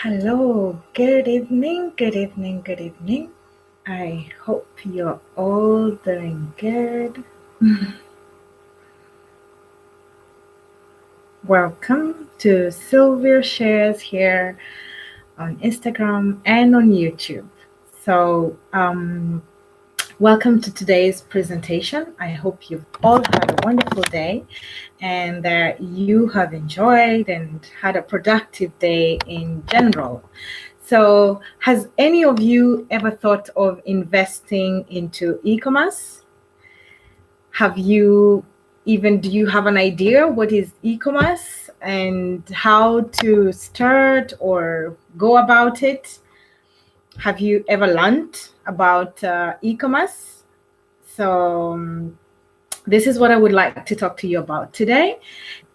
Hello, good evening, good evening, good evening. I hope you're all doing good. Welcome to Sylvia Shares here on Instagram and on YouTube. So, welcome to today's presentation. I hope you've all had a wonderful day and that you have enjoyed and had a productive day in general. So, has any of you ever thought of investing into e-commerce? Have you do you have an idea what is e-commerce and how to start or go about it? Have you ever learned about e-commerce? So, this is what I would like to talk to you about today.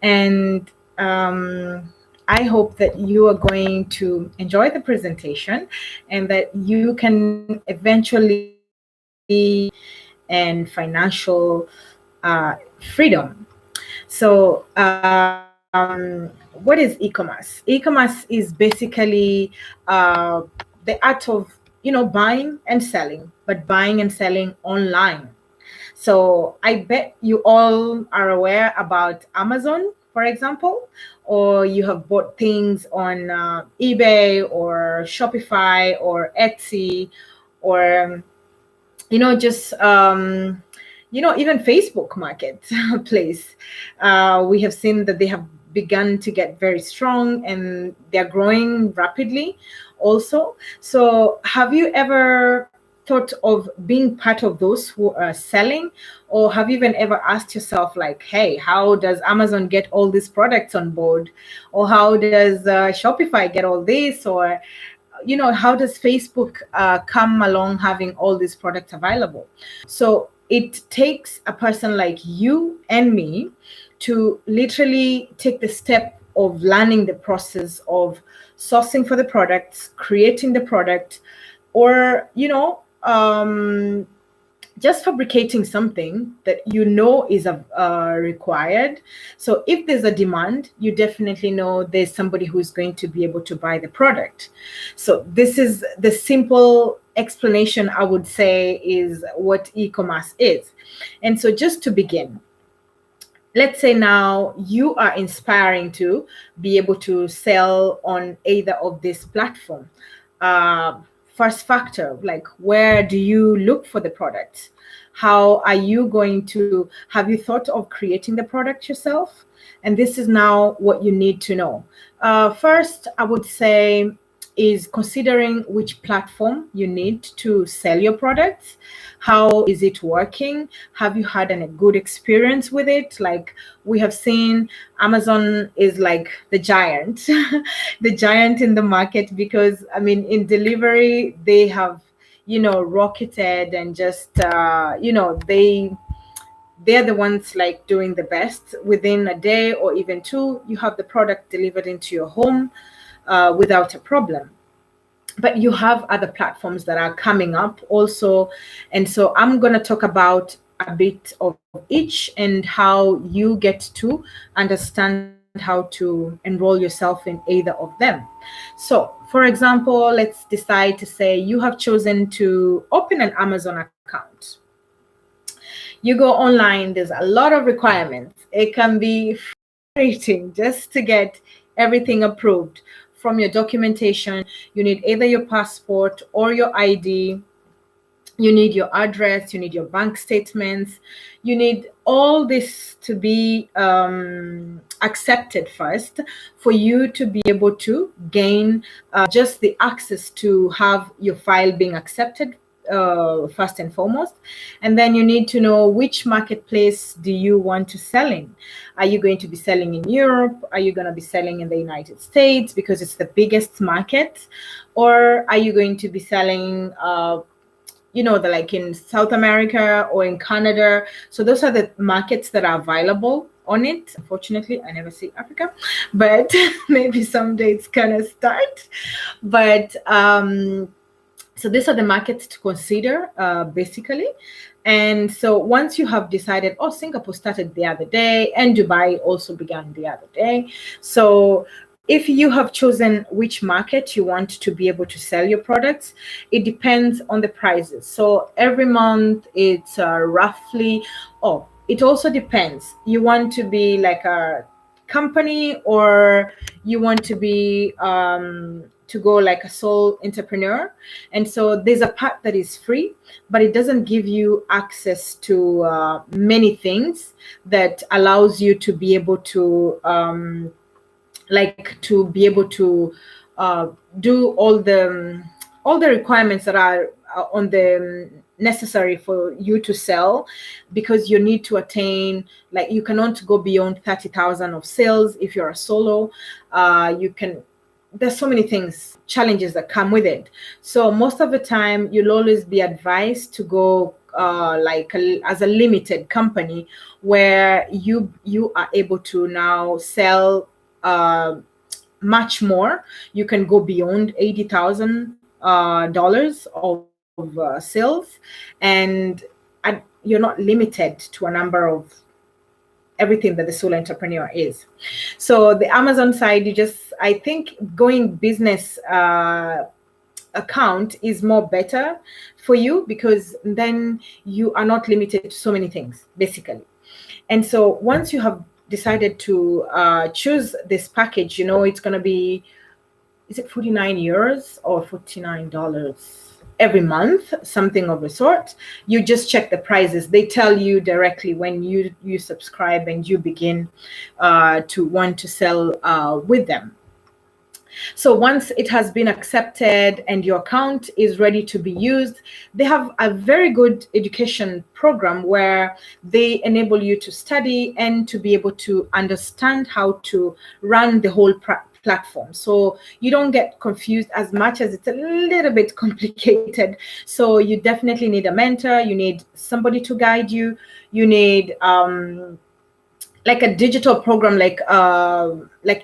And I hope that you are going to enjoy the presentation and that you can eventually and financial freedom. So, what is e-commerce? E-commerce is basically the art of buying and selling, but buying and selling online. So I bet you all are aware about Amazon, for example, or you have bought things on eBay or Shopify or Etsy or just even Facebook Marketplace. We have seen that they have begun to get very strong and they're growing rapidly also. So have you ever thought of being part of those who are selling, or have you even ever asked yourself like, hey, how does Amazon get all these products on board, or how does Shopify get all this, or how does Facebook come along having all these products available? So it takes a person like you and me to literally take the step of learning the process of sourcing for the products, creating the product, or just fabricating something that is required. So if there's a demand, you definitely know there's somebody who's going to be able to buy the product. So this is the simple explanation, I would say, is what e-commerce is. And so just to begin, let's say now you are inspiring to be able to sell on either of this platform. Uh, First factor, like, where do you look for the product? How are you going to, have you thought of creating the product yourself? And this is now what you need to know. First, I would say, is considering which platform you need to sell your products. How is it working? Have you had a good experience with it? Like, we have seen Amazon is like the giant, the giant in the market, because I mean, in delivery, they have, rocketed and just, they're the ones like doing the best. Within a day or even two, you have the product delivered into your home without a problem. But you have other platforms that are coming up also. And so I'm going to talk about a bit of each and how you get to understand how to enroll yourself in either of them. So, for example, let's decide to say you have chosen to open an Amazon account. You go online, there's a lot of requirements. It can be frustrating just to get everything approved. From your documentation, you need either your passport or your ID. You need your address, you need your bank statements, you need all this to be accepted first for you to be able to gain just the access to have your file being accepted first and foremost. And then you need to know which marketplace do you want to sell in. Are you going to be selling in Europe? Are you going to be selling in the United States because it's the biggest market? Or are you going to be selling like in South America or in Canada? So those are the markets that are available on it. Unfortunately, I never see Africa, but maybe someday it's gonna start. But so these are the markets to consider, basically. And so once you have decided, Singapore started the other day and Dubai also began the other day. So if you have chosen which market you want to be able to sell your products, it depends on the prices. So every month it's roughly, oh, it also depends. You want to be like a company, or you want to be to go like a sole entrepreneur. And so there's a part that is free, but it doesn't give you access to many things that allows you to be able to uh, do all the requirements that are on the necessary for you to sell, because you need to attain, like, you cannot go beyond 30,000 of sales if you're a solo. There's so many things, challenges that come with it. So most of the time you'll always be advised to go as a limited company, where you are able to now sell much more. You can go beyond $80,000 of sales, and you're not limited to a number of everything that the solo entrepreneur is. So the Amazon side, I think going business account is more better for you, because then you are not limited to so many things, basically. And so once you have decided to choose this package, it's going to be, is it 49 euros or $49 every month, something of the sort. You just check the prices. They tell you directly when you subscribe and you begin to want to sell with them. So once it has been accepted and your account is ready to be used, they have a very good education program where they enable you to study and to be able to understand how to run the whole platform. So you don't get confused as much, as it's a little bit complicated. So you definitely need a mentor. You need somebody to guide you. You need like a digital program, like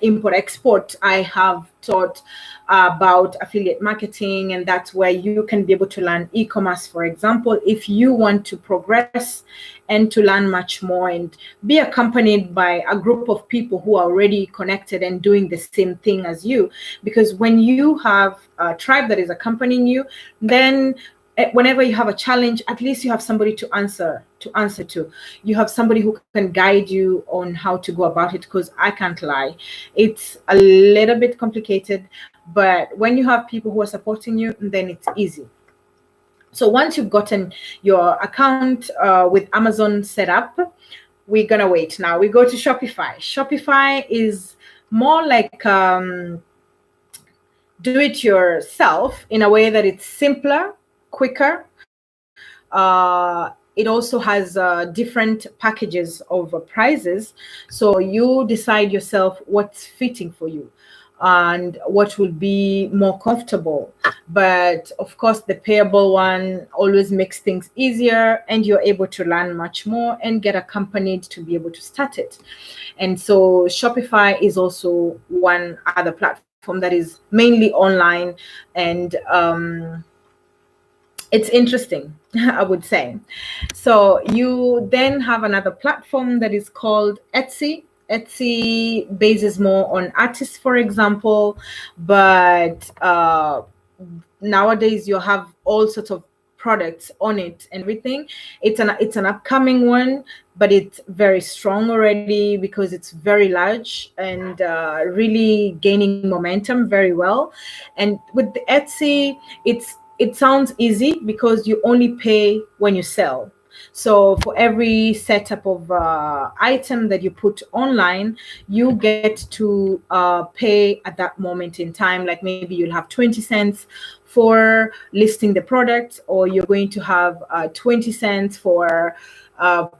import export. I have taught about affiliate marketing, and that's where you can be able to learn e-commerce, for example, if you want to progress and to learn much more and be accompanied by a group of people who are already connected and doing the same thing as you. Because when you have a tribe that is accompanying you, then whenever you have a challenge, at least you have somebody to answer to. You have somebody who can guide you on how to go about it, because I can't lie, it's a little bit complicated. But when you have people who are supporting you, then it's easy. So once you've gotten your account with Amazon set up, we're gonna wait. Now we go to Shopify. Shopify is more like do it yourself, in a way that it's simpler, quicker. It also has different packages of prices. So you decide yourself what's fitting for you and what will be more comfortable. But of course, the payable one always makes things easier, and you're able to learn much more and get accompanied to be able to start it. And so Shopify is also one other platform that is mainly online, and it's interesting, I would say. So you then have another platform that is called Etsy. Etsy bases more on artists, for example, but nowadays you have all sorts of products on it and everything. It's an upcoming one, but it's very strong already because it's very large and really gaining momentum very well. And with the Etsy, it sounds easy because you only pay when you sell. So for every setup of item that you put online, you get to pay at that moment in time. Like maybe you'll have 20 cents for listing the product, or you're going to have 20 cents for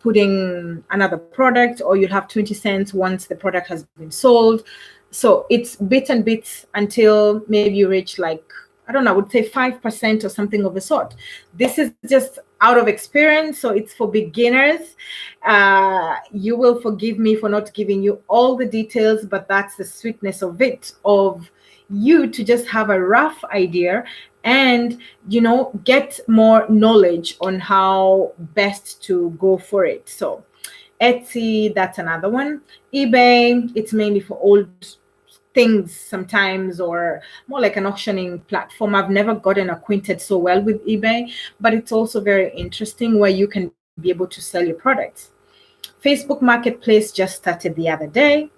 putting another product, or you'll have 20 cents once the product has been sold. So it's bits and bits until maybe you reach, like, I don't know, I would say 5% or something of the sort. This is just out of experience, so it's for beginners. You will forgive me for not giving you all the details, but that's the sweetness of it, of you to just have a rough idea and, get more knowledge on how best to go for it. So Etsy, that's another one. eBay, it's mainly for old things sometimes, or more like an auctioning platform. I've never gotten acquainted so well with eBay, but it's also very interesting where you can be able to sell your products. Facebook Marketplace just started the other day,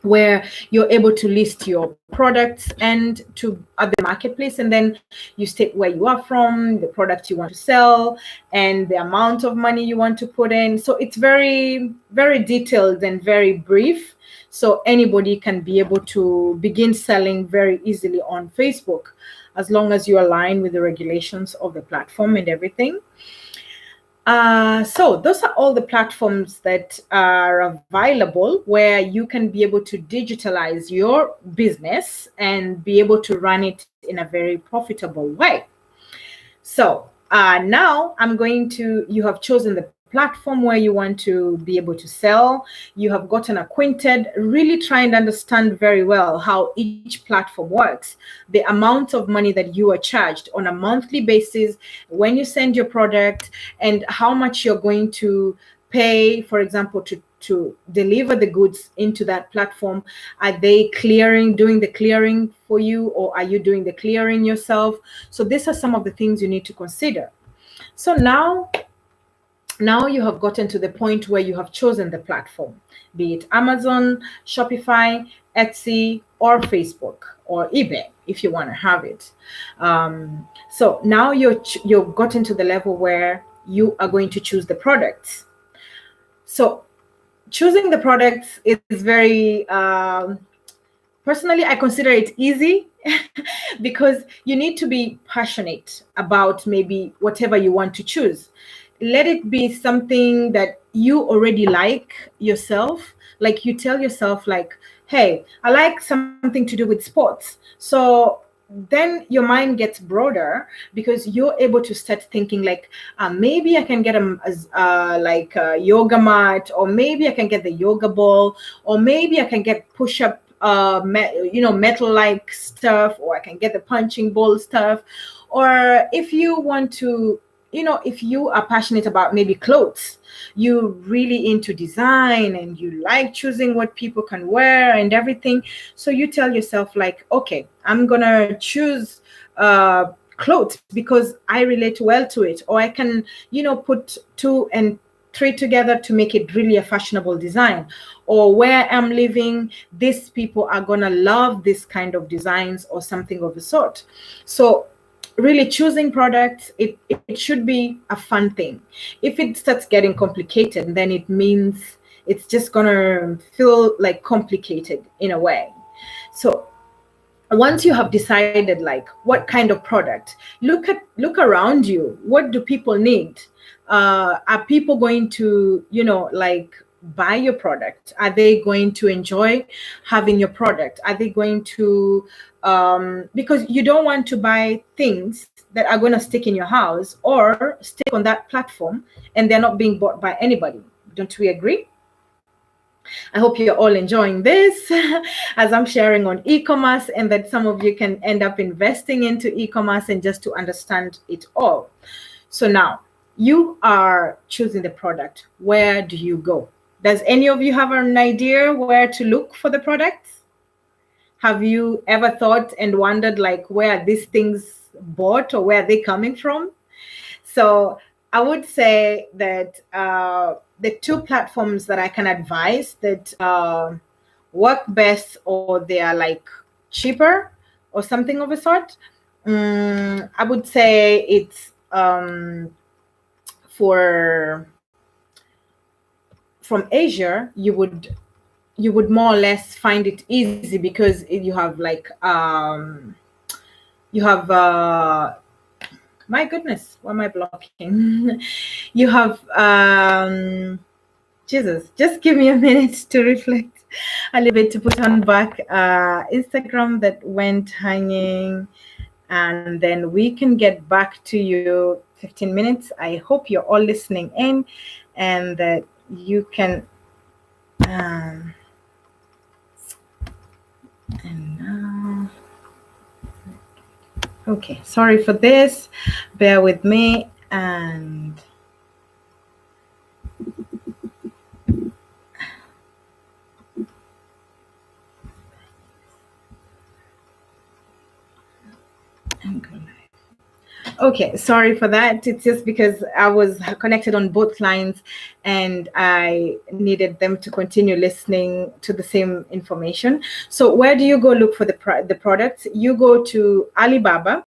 where you're able to list your products and to other marketplace, and then you state where you are from, the product you want to sell, and the amount of money you want to put in. So it's very, very detailed and very brief, so anybody can be able to begin selling very easily on Facebook, as long as you align with the regulations of the platform and everything. So those are all the platforms that are available where you can be able to digitalize your business and be able to run it in a very profitable way. So now you have chosen the platform where you want to be able to sell. You have gotten acquainted, really try and understand very well how each platform works, the amount of money that you are charged on a monthly basis when you send your product, and how much you're going to pay, for example, to deliver the goods into that platform. Are they doing the clearing for you, or are you doing the clearing yourself? So these are some of the things you need to consider. So now you have gotten to the point where you have chosen the platform, be it Amazon, Shopify, Etsy, or Facebook, or eBay, if you want to have it. So now you've gotten to the level where you are going to choose the products. So choosing the products is very, personally, I consider it easy because you need to be passionate about maybe whatever you want to choose. Let it be something that you already like yourself. Like you tell yourself, like, hey, I like something to do with sports. So then your mind gets broader, because you're able to start thinking like, maybe I can get like a yoga mat, or maybe I can get the yoga ball, or maybe I can get push-up metal like stuff, or I can get the punching ball stuff. Or if you want to, if you are passionate about maybe clothes, you're really into design and you like choosing what people can wear and everything. So you tell yourself like, okay, I'm gonna choose clothes because I relate well to it, or I can, put two and three together to make it really a fashionable design. Or where I'm living, these people are gonna love this kind of designs, or something of the sort. So really choosing products, it should be a fun thing. If it starts getting complicated, then it means it's just gonna feel like complicated in a way. So once you have decided like what kind of product, look around you. What do people need? Are people going to, like, buy your product? Are they going to enjoy having your product? Are they going to, because you don't want to buy things that are going to stick in your house or stick on that platform and they're not being bought by anybody. Don't we agree? I hope you're all enjoying this as I'm sharing on e-commerce, and that some of you can end up investing into e-commerce and just to understand it all. So now you are choosing the product. Where do you go? Does any of you have an idea where to look for the products? Have you ever thought and wondered like where these things bought or where they're coming from? So I would say that the two platforms that I can advise that work best, or they are like cheaper or something of a sort, I would say it's from Asia, you would more or less find it easy, because you have like you have my goodness, why am I blocking? You have Jesus, just give me a minute to reflect a little bit, to put on back Instagram that went hanging, and then we can get back to you 15 minutes. I hope you're all listening in and that you can and now, okay, sorry for this, bear with me. And Okay, sorry for that. It's just because I was connected on both lines and I needed them to continue listening to the same information. So, where do you go look for the products? You go to Alibaba,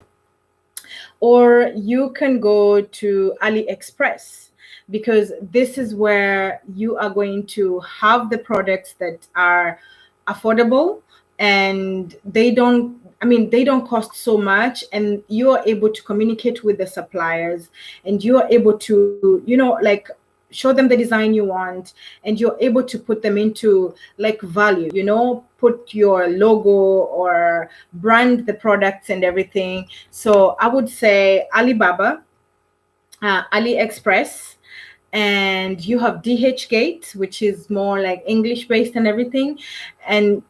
or you can go to AliExpress, because this is where you are going to have the products that are affordable, and they don't cost so much, and you are able to communicate with the suppliers, and you are able to, like, show them the design you want, and you're able to put them into like value, put your logo or brand the products and everything. So I would say Alibaba, AliExpress, and you have DH Gate, which is more like English based and everything, and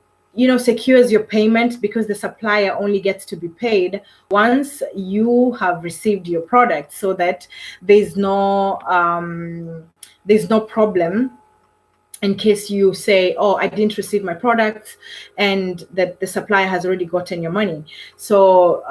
secures your payment, because the supplier only gets to be paid once you have received your product, so that there's no problem in case you say, oh, I didn't receive my product, and that the supplier has already gotten your money. So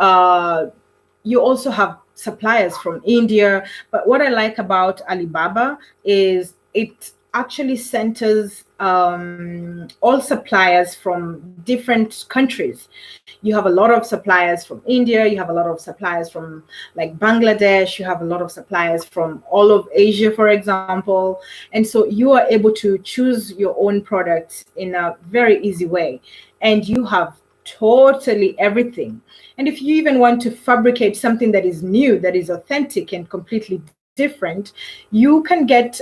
you also have suppliers from India. But what I like about Alibaba is it actually centers all suppliers from different countries. You have a lot of suppliers from India, you have a lot of suppliers from like Bangladesh, you have a lot of suppliers from all of Asia, for example. And so you are able to choose your own products in a very easy way. And you have totally everything. And if you even want to fabricate something that is new, that is authentic and completely different, you can get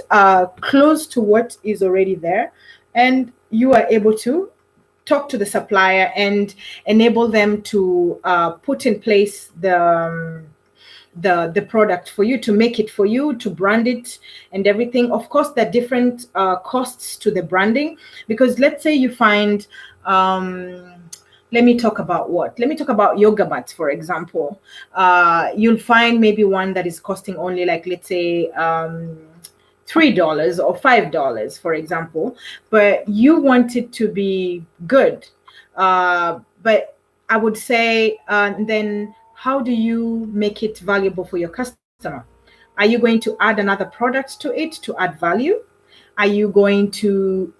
close to what is already there, and you are able to talk to the supplier and enable them to put in place the product for you, to make it for you, to brand it and everything. Of course, there are different costs to the branding, because let's say you find let me talk about yoga mats, for example. You'll find maybe one that is costing only, like, let's say $3 or $5, for example, but you want it to be good. But I would say, then how do you make it valuable for your customer? Are you going to add another product to it to add value? Are you going to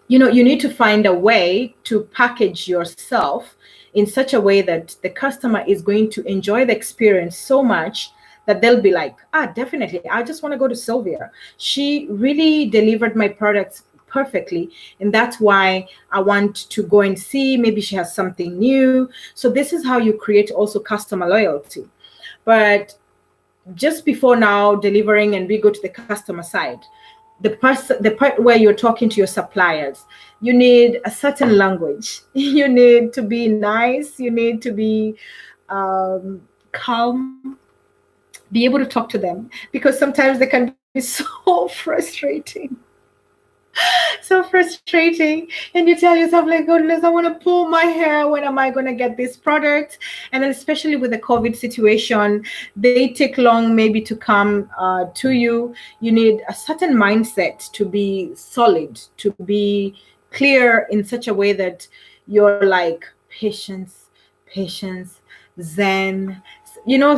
you need to find a way to package yourself in such a way that the customer is going to enjoy the experience so much that they'll be like, definitely, I just want to go to Sylvia. She really delivered my products perfectly, and that's why I want to go and see, maybe she has something new. So this is how you create also customer loyalty. But just before now delivering, and we go to the customer side, the part where you're talking to your suppliers, you need a certain language. You need to be nice, you need to be calm, be able to talk to them, because sometimes they can be so frustrating. So frustrating, and you tell yourself, like, goodness, I want to pull my hair. When am I going to get this product? And then especially with the COVID situation, they take long maybe to come to you. You need a certain mindset to be solid, to be clear in such a way that you're like, patience, zen,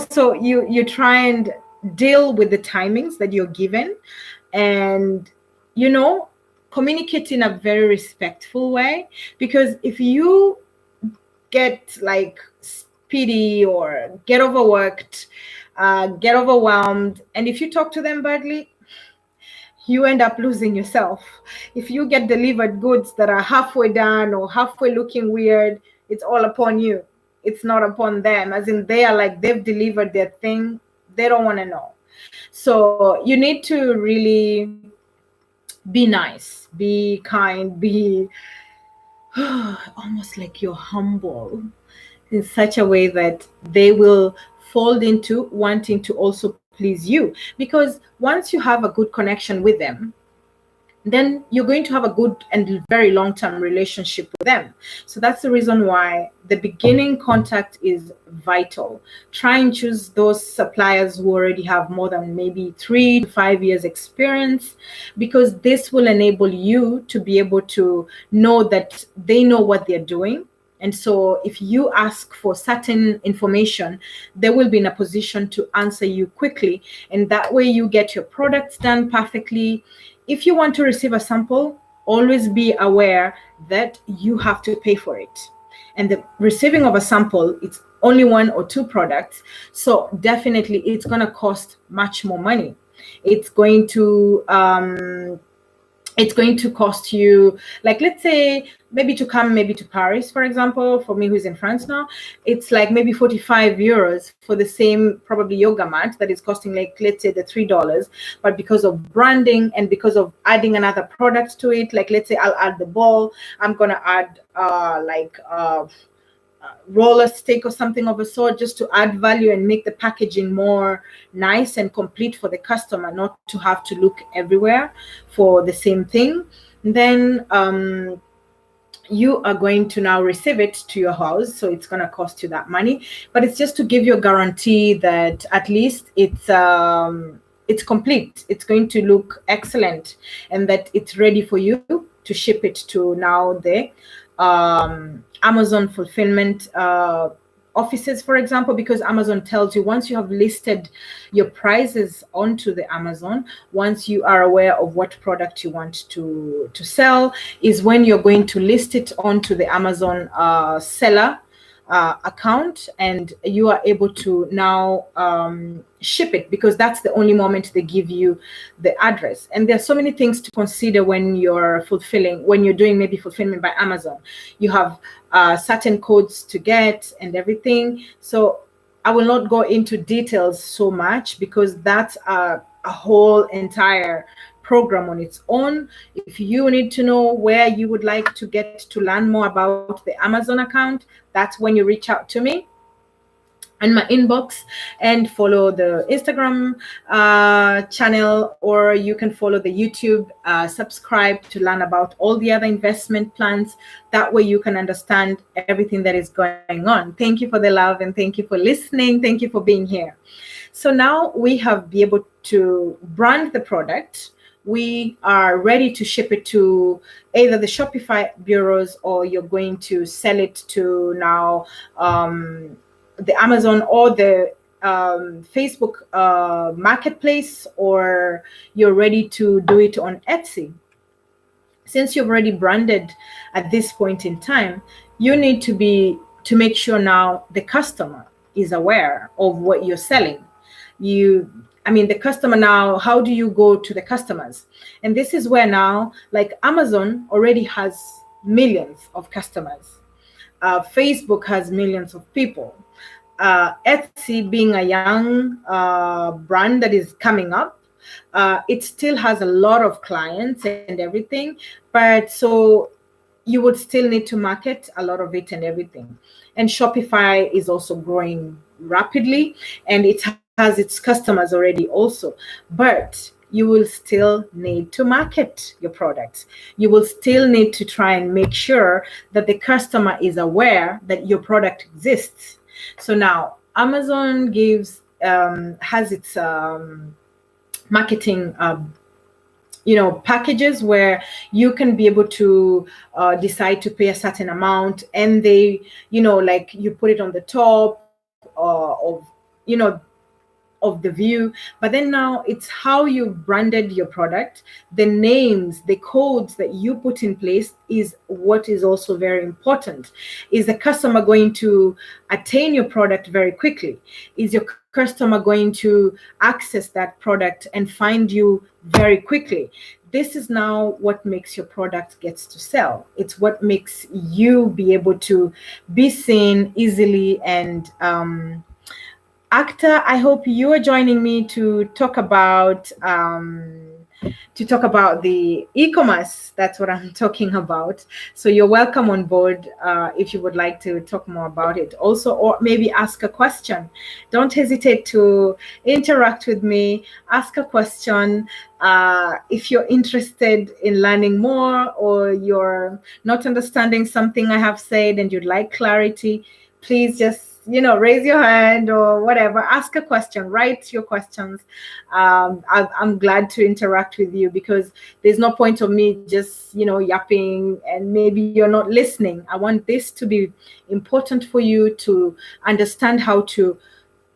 so you try and deal with the timings that you're given, and communicate in a very respectful way. Because if you get like speedy or get overworked, get overwhelmed, and if you talk to them badly, you end up losing yourself. If you get delivered goods that are halfway done or halfway looking weird, it's all upon you. It's not upon them, as in they are like, they've delivered their thing, they don't want to know. So you need to really be nice, be kind, be almost like you're humble, in such a way that they will fold into wanting to also please you. Because once you have a good connection with them, then you're going to have a good and very long-term relationship with them. So that's the reason why the beginning contact is vital. Try and choose those suppliers who already have more than maybe 3 to 5 years experience, because this will enable you to be able to know that they know what they're doing, And so if you ask for certain information, they will be in a position to answer you quickly. And that way you get your products done perfectly. If you want to receive a sample, always be aware that you have to pay for it. And the receiving of a sample, it's only 1 or 2 products. So definitely it's going to cost much more money. It's going to cost you, like, let's say maybe to come maybe to Paris, for example, for me who's in France now, it's like maybe 45 euros for the same probably yoga mat that is costing, like, let's say the $3. But because of branding and because of adding another product to it, like let's say I'll add the ball, I'm gonna add roller stick or something of a sort, just to add value and make the packaging more nice and complete for the customer, not to have to look everywhere for the same thing. Then you are going to now receive it to your house, so it's going to cost you that money, but it's just to give you a guarantee that at least it's complete, it's going to look excellent, and that it's ready for you to ship it to now the Amazon fulfillment offices, for example, because Amazon tells you once you have listed your prices onto the Amazon, once you are aware of what product you want to sell, is when you're going to list it onto the Amazon seller account, and you are able to now ship it, because that's the only moment they give you the address. And there are so many things to consider when you're doing maybe fulfillment by Amazon. You have certain codes to get and everything. So I will not go into details so much, because that's a whole entire program on its own. If you need to know where you would like to get to learn more about the Amazon account, that's when you reach out to me in my inbox and follow the Instagram channel, or you can follow the YouTube, subscribe to learn about all the other investment plans. That way you can understand everything that is going on. Thank you for the love, and thank you for listening. Thank you for being here. So now we have been able to brand the product. We are ready to ship it to either the Shopify bureaus, or you're going to sell it to now the Amazon or the Facebook marketplace, or you're ready to do it on Etsy. Since you've already branded at this point in time, you need to make sure now the customer is aware of what you're selling. The customer now, how do you go to the customers? And this is where now, like, Amazon already has millions of customers. Facebook has millions of people. Etsy, being a young brand that is coming up, it still has a lot of clients and everything, but so you would still need to market a lot of it and everything. And Shopify is also growing rapidly, and it has its customers already also, but you will still need to market your products. You will still need to try and make sure that the customer is aware that your product exists. So now Amazon has its marketing packages where you can be able to decide to pay a certain amount, and they, like, you put it on the top of the view. But then now it's how you branded your product, the names, the codes that you put in place is what is also very important. Is the customer going to attain your product very quickly? Is your customer going to access that product and find you very quickly? This is now what makes your product gets to sell. It's what makes you be able to be seen easily. And Actor, I hope you are joining me to talk about the e-commerce. That's what I'm talking about. So you're welcome on board if you would like to talk more about it also, or maybe ask a question. Don't hesitate to interact with me, ask a question. If you're interested in learning more, or you're not understanding something I have said and you'd like clarity, please just raise your hand or whatever, ask a question, write your questions. I'm glad to interact with you, because there's no point of me just, yapping and maybe you're not listening. I want this to be important for you to understand how to,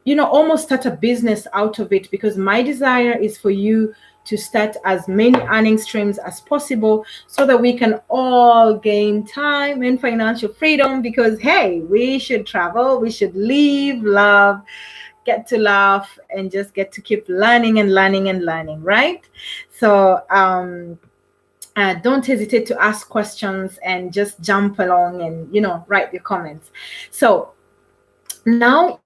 almost start a business out of it, because my desire is for you to start as many earning streams as possible, so that we can all gain time and financial freedom. Because hey, we should travel, we should live, love, get to laugh, and just get to keep learning and learning and learning, right? So don't hesitate to ask questions and just jump along and write your comments. So now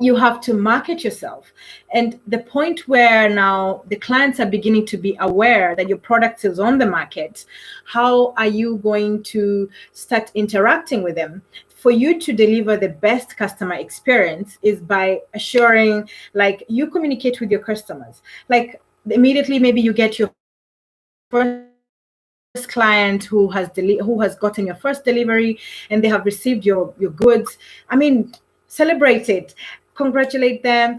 you have to market yourself, and the point where now the clients are beginning to be aware that your product is on the market. How are you going to start interacting with them? For you to deliver the best customer experience is by assuring, like, you communicate with your customers, like immediately maybe you get your first client who has gotten your first delivery, and they have received your goods. I mean, celebrate it, congratulate them,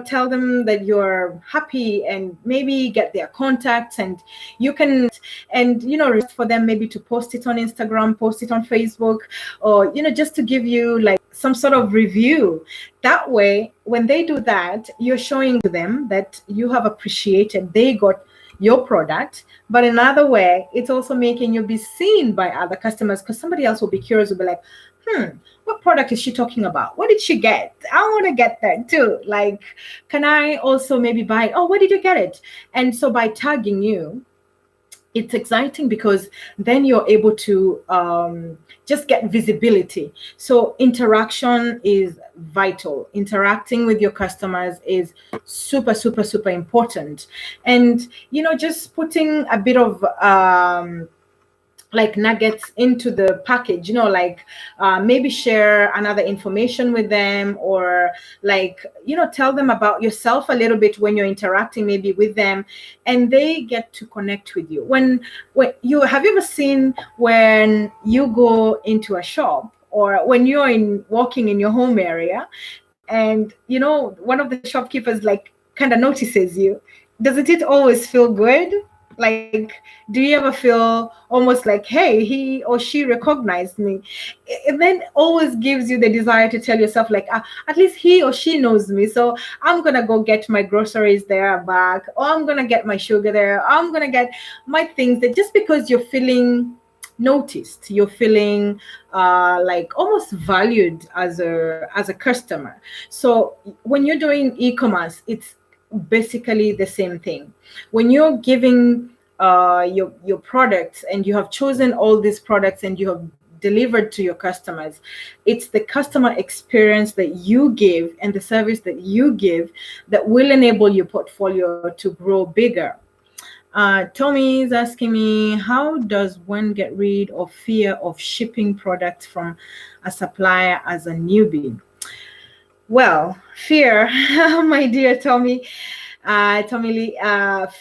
tell them that you're happy, and maybe get their contacts, and you can, and for them maybe to post it on Instagram, post it on Facebook, or just to give you like some sort of review. That way, when they do that, you're showing them that you have appreciated they got your product. But another way, it's also making you be seen by other customers, because somebody else will be curious, will be like, what product is she talking about? What did she get? I want to get that too. Like, can I also maybe buy? Oh, where did you get it? And so by tagging you, it's exciting, because then you're able to just get visibility. So interaction is vital. Interacting with your customers is super, super, super important. And, just putting a bit of like nuggets into the package, like maybe share another information with them, or like tell them about yourself a little bit when you're interacting maybe with them, and they get to connect with you. When you have you ever seen when you go into a shop, or when you're walking in your home area, and one of the shopkeepers like kind of notices you? Doesn't it always feel good? Like, do you ever feel almost like, hey, he or she recognized me? It then always gives you the desire to tell yourself, like, at least he or she knows me, so I'm gonna go get my groceries there back, or I'm gonna get my sugar there, or I'm gonna get my things there, just because you're feeling noticed, you're feeling like almost valued as a customer. So when you're doing e-commerce, it's basically the same thing. When you're giving your products, and you have chosen all these products and you have delivered to your customers, it's the customer experience that you give and the service that you give that will enable your portfolio to grow bigger. Tommy is asking me, how does one get rid of fear of shipping products from a supplier as a newbie? Well, fear, my dear Tommy Lee,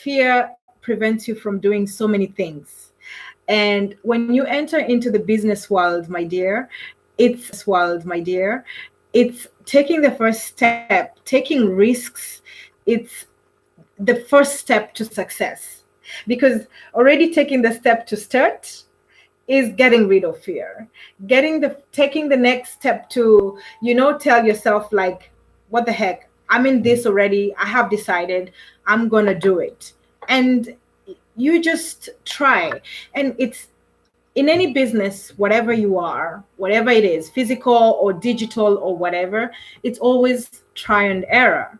fear prevents you from doing so many things. And when you enter into the business world, my dear, it's taking the first step, taking risks. It's the first step to success, because already taking the step to start is getting rid of fear, taking the next step to tell yourself, like, what the heck, I'm in this already, I have decided, I'm gonna do it. And you just try. And it's in any business, whatever you are, whatever it is, physical or digital or whatever, it's always try and error.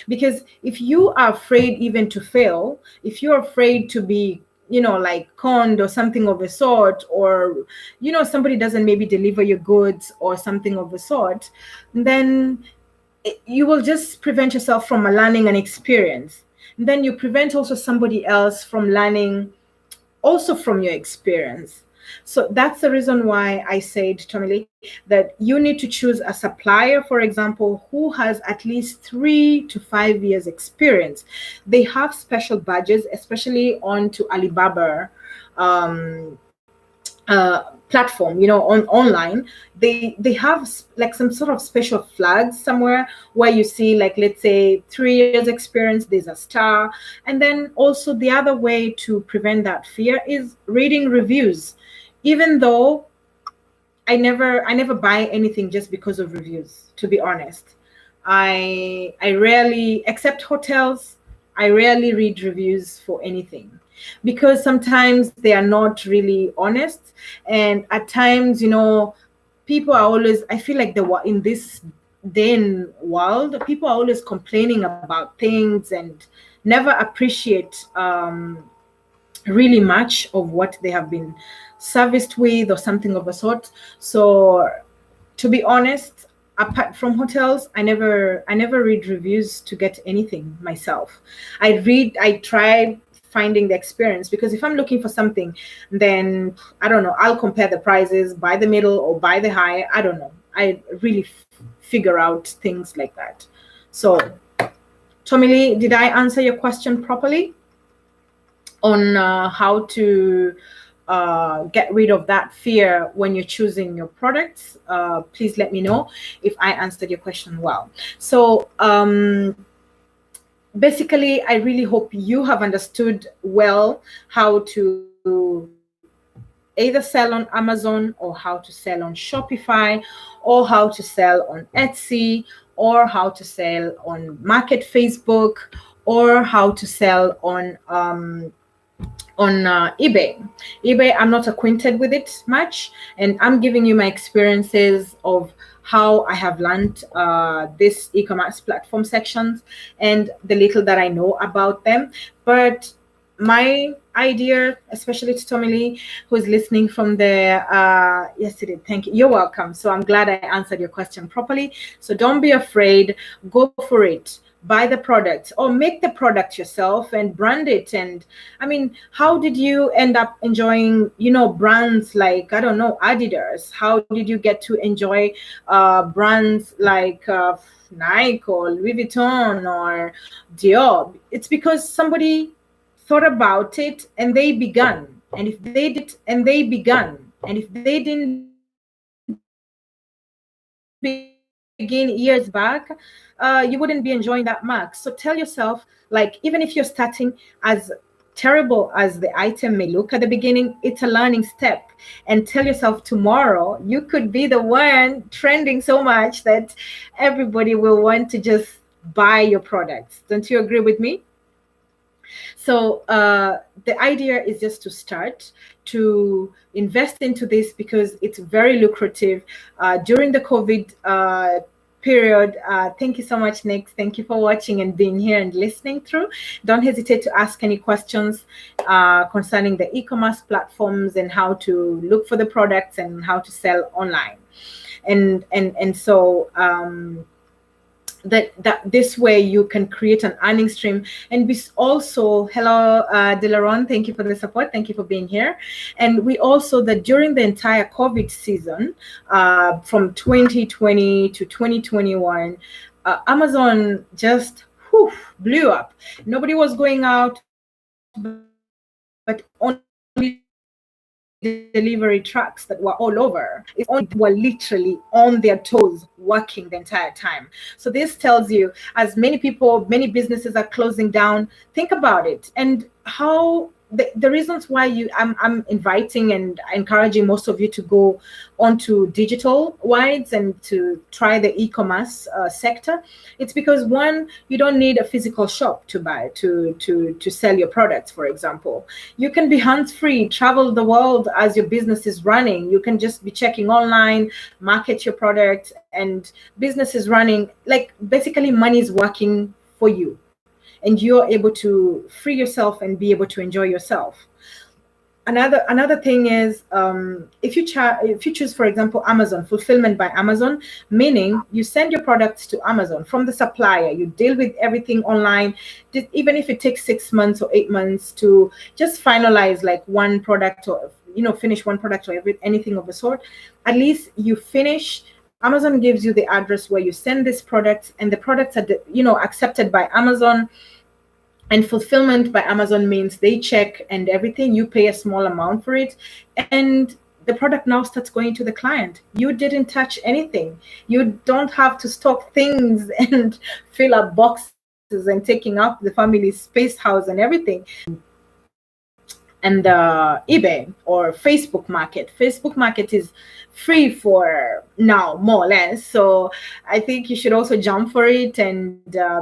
Because if you are afraid even to fail, if you're afraid to be like conned or something of the sort, or somebody doesn't maybe deliver your goods or something of the sort, then you will just prevent yourself from learning an experience. And then you prevent also somebody else from learning also from your experience. So that's the reason why I said, Tommy Lee, that you need to choose a supplier, for example, who has at least 3 to 5 years experience. They have special badges, especially onto Alibaba platform, on online, they have like some sort of special flags somewhere where you see, like, let's say 3 years experience, there's a star. And then also the other way to prevent that fear is reading reviews. Even though I never buy anything just because of reviews, to be honest. I rarely, except hotels, I rarely read reviews for anything, because sometimes they are not really honest. And at times, people are always, I feel like in this day and world, people are always complaining about things and never appreciate really much of what they have been serviced with, or something of a sort. So, to be honest, apart from hotels, I never read reviews to get anything myself. I try finding the experience, because if I'm looking for something, then I don't know, I'll compare the prices, buy the middle or buy the high. I don't know. I really figure out things like that. So, Tommy Lee, did I answer your question properly on how to get rid of that fear when you're choosing your products? Please let me know if I answered your question well. So basically, I really hope you have understood well how to either sell on Amazon, or how to sell on Shopify, or how to sell on Etsy, or how to sell on Market Facebook, or how to sell on eBay. eBay, I'm not acquainted with it much, and I'm giving you my experiences of how I have learned this e-commerce platform sections and the little that I know about them. But my idea, especially to Tommy Lee, who's listening from there, yes, it did. Thank you. You're welcome. So I'm glad I answered your question properly. So don't be afraid. Go for it. Buy the product, or make the product yourself and brand it. And I mean, how did you end up enjoying, brands like, I don't know, Adidas? How did you get to enjoy brands like Nike or Louis Vuitton or Dior? It's because somebody thought about it and they began. And if they did, and they began, and if they didn't begin years back, you wouldn't be enjoying that much. So tell yourself, like, even if you're starting, as terrible as the item may look at the beginning, it's a learning step. And tell yourself, tomorrow you could be the one trending so much that everybody will want to just buy your products. Don't you agree with me? So the idea is just to start to invest into this, because it's very lucrative during the COVID period. Thank you so much, Nick. Thank you for watching and being here and listening through. Don't hesitate to ask any questions concerning the e-commerce platforms and how to look for the products and how to sell online. And so that this way you can create an earning stream. And we also, hello Delaron, thank you for the support, thank you for being here. And we also, that during the entire COVID season from 2020 to 2021, Amazon just blew up. Nobody was going out, but only delivery trucks that were all over. It's only were literally on their toes working the entire time. So this tells you, as many people, many businesses are closing down, think about it and how the reasons why I'm inviting and encouraging most of you to go onto digital wides and to try the e-commerce sector. It's because, one, you don't need a physical shop to buy to sell your products. For example, you can be hands-free, travel the world as your business is running. You can just be checking online, market your product, and business is running. Like, basically, money is working for you, and you're able to free yourself and be able to enjoy yourself. Another thing is, if you choose, for example, Amazon, fulfillment by Amazon, meaning you send your products to Amazon from the supplier, you deal with everything online, even if it takes 6 months or 8 months to just finalize like one product, or finish one product, or anything of the sort, at least you finish. Amazon gives you the address where you send this product, and the products are accepted by Amazon. And fulfillment by Amazon means they check and everything. You pay a small amount for it, and the product now starts going to the client. You didn't touch anything. You don't have to stock things and fill up boxes and taking up the family's space, house, and everything. And eBay or Facebook Market. Facebook Market is free for now, more or less. So I think you should also jump for it and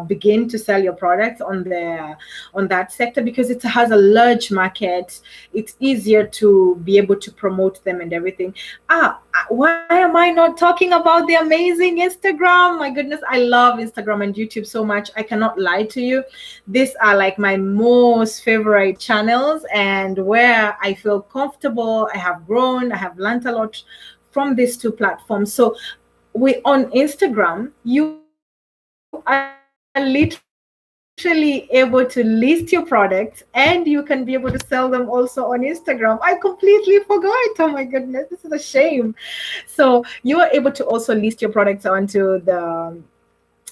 begin to sell your products on that sector, because it has a large market. It's easier to be able to promote them and everything. Why am I not talking about the amazing Instagram? My goodness, I love Instagram and YouTube so much. I cannot lie to you. These are like my most favorite channels, and where I feel comfortable. I have grown, I have learned a lot from these two platforms. So on Instagram, you are literally able to list your products, and you can be able to sell them also on Instagram. I completely forgot. Oh my goodness, this is a shame. So you are able to also list your products onto the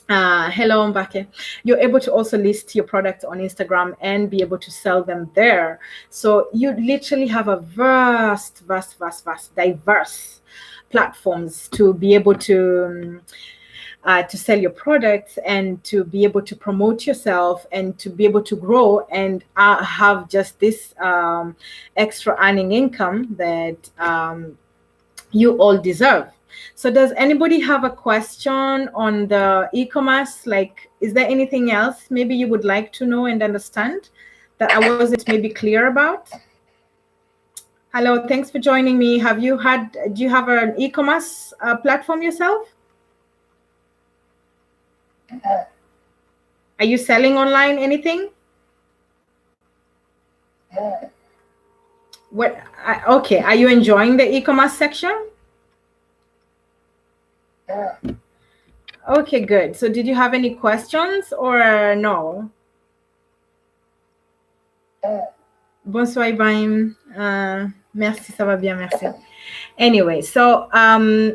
hello, Mbake. You're able to also list your products on Instagram and be able to sell them there. So you literally have a vast, diverse platforms to be able to sell your products and to be able to promote yourself and to be able to grow and have just this extra earning income that you all deserve. So does anybody have a question on the e-commerce? Like, is there anything else maybe you would like to know and understand that I wasn't maybe clear about? Hello, thanks for joining me. Do you have an e-commerce platform yourself? Are you selling online anything? Okay, are you enjoying the e-commerce section? Okay, good. So did you have any questions or no? Bonsoir, Ibrahim. Merci, ça va bien, merci. Anyway, so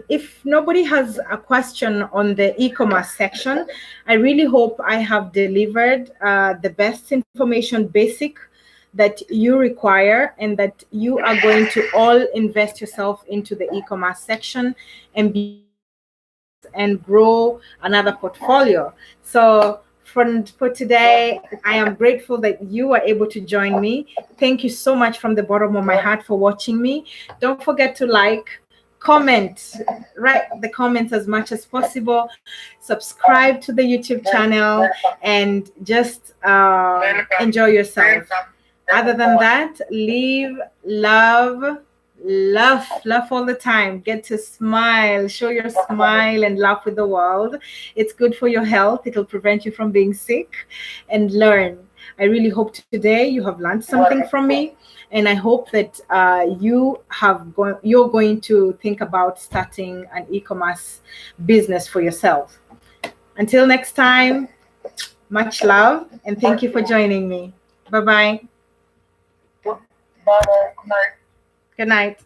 if nobody has a question on the e-commerce section, I really hope I have delivered the best information, basic, that you require, and that you are going to all invest yourself into the e-commerce section and grow another portfolio. So for today, I am grateful that you were able to join me. Thank you so much from the bottom of my heart for watching me. Don't forget to like, comment, write the comments as much as possible, subscribe to the YouTube channel, and just enjoy yourself. Other than that, live, love all the time. Get to smile, show your smile and laugh with the world. It's good for your health. It'll prevent you from being sick. And learn. I really hope today you have learned something from me, and I hope that you're going to think about starting an e-commerce business for yourself. Until next time, much love, and thank you for joining me. Bye-bye. Good night.